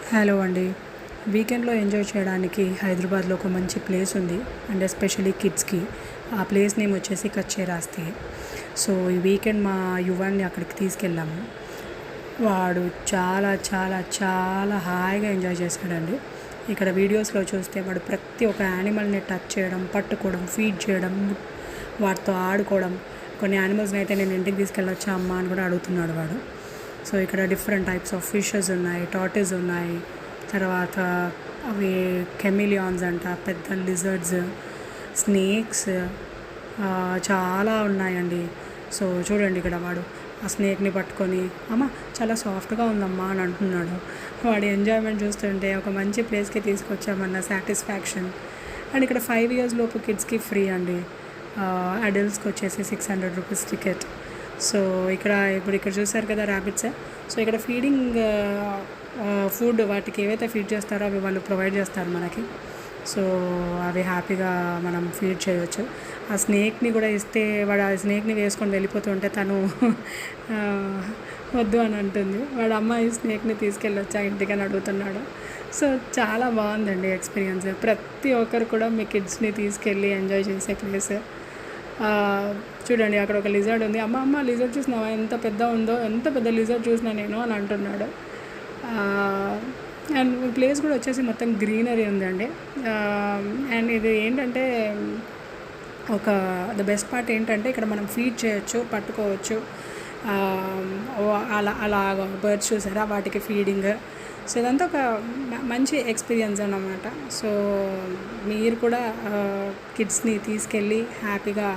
Hello అండి. వీకెండ్‌లో enjoy చేయడానికి హైదరాబాద్‌లో ఒక మంచి ప్లేస్ ఉంది. అండ్ ఎస్పెషల్లీ కిడ్స్‌కి. ఆ ప్లేస్ నేమ్ వచ్చేసి కచ్చే రాస్తే. సో, ఈ వీకెండ్ మా యువాన్ని అక్కడికి తీసుకెళ్ళాము. వాడు చాలా చాలా చాలా హాయిగా ఎంజాయ్ చేశాడండి. ఇక్కడ వీడియోస్‌లో చూస్తే వాడు ప్రతి ఒక్క యానిమల్‌ని టచ్ చేయడం, పట్టుకోవడం, ఫీడ్ చేయడం, వాటితో ఆడుకోవడం. కొన్ని యానిమల్స్‌ని అయితే నేను ఇంటికి తీసుకెళ్ళొచ్చా అమ్మా అని కూడా అడుగుతున్నాడు వాడు. సో ఇక్కడ డిఫరెంట్ టైప్స్ ఆఫ్ ఫిషెస్ ఉన్నాయి, టార్టాయిస్ ఉన్నాయి, తర్వాత అవి కెమిలియాన్స్ అంట, పెద్ద లిజర్డ్స్, స్నేక్స్ చాలా ఉన్నాయండి. సో చూడండి ఇక్కడ వాడు ఆ స్నేక్ని పట్టుకొని అమ్మ చాలా సాఫ్ట్గా ఉందమ్మా అని అంటున్నాడు. వాడి ఎంజాయ్మెంట్ చూస్తుంటే ఒక మంచి ప్లేస్కి తీసుకొచ్చామన్న సాటిస్ఫాక్షన్. అండ్ ఇక్కడ 5 years లోపు కిడ్స్కి ఫ్రీ అండి. అడల్ట్స్కి వచ్చేసి 600 రూపీస్ టికెట్. సో ఇప్పుడు చూసారు కదా ర్యాబిట్స్. సో ఇక్కడ ఫీడింగ్ ఫుడ్ వాటికి ఏవైతే ఫీడ్ చేస్తారో అవి వాళ్ళు ప్రొవైడ్ చేస్తారు మనకి. సో అవి హ్యాపీగా మనం ఫీడ్ చేయవచ్చు. ఆ స్నేక్ని కూడా ఇస్తే వాడు ఆ స్నేక్ని వేసుకొని వెళ్ళిపోతుంటే తను వద్దు అని అంటుంది. వాడు అమ్మ ఈ స్నేక్ని తీసుకెళ్ళొచ్చా ఇంటికి అని అడుగుతున్నాడు. సో చాలా బాగుందండి ఎక్స్పీరియన్స్. ప్రతి ఒక్కరు కూడా మీ కిడ్స్ని తీసుకెళ్ళి ఎంజాయ్ చేసే ప్లేస్. చూడండి అక్కడ ఒక లిజర్డ్ ఉంది. అమ్మ లిజర్డ్ చూసినావా ఎంత పెద్ద ఉందో, ఎంత పెద్ద లిజర్డ్ చూసినా నేను అని అంటున్నాడు. అండ్ ప్లేస్ కూడా వచ్చేసి మొత్తం గ్రీనరీ ఉందండి. అండ్ ఇది ఏంటంటే ద బెస్ట్ పార్ట్ ఏంటంటే ఇక్కడ మనం ఫీడ్ చేయొచ్చు, పట్టుకోవచ్చు. అలా బర్డ్స్ చూసారా వాటికి ఫీడింగ్. సో ఇదంతా ఒక మంచి ఎక్స్పీరియన్స్ అన్నమాట. సో మీరు కూడా కిడ్స్ని తీసుకెళ్ళి హ్యాపీగా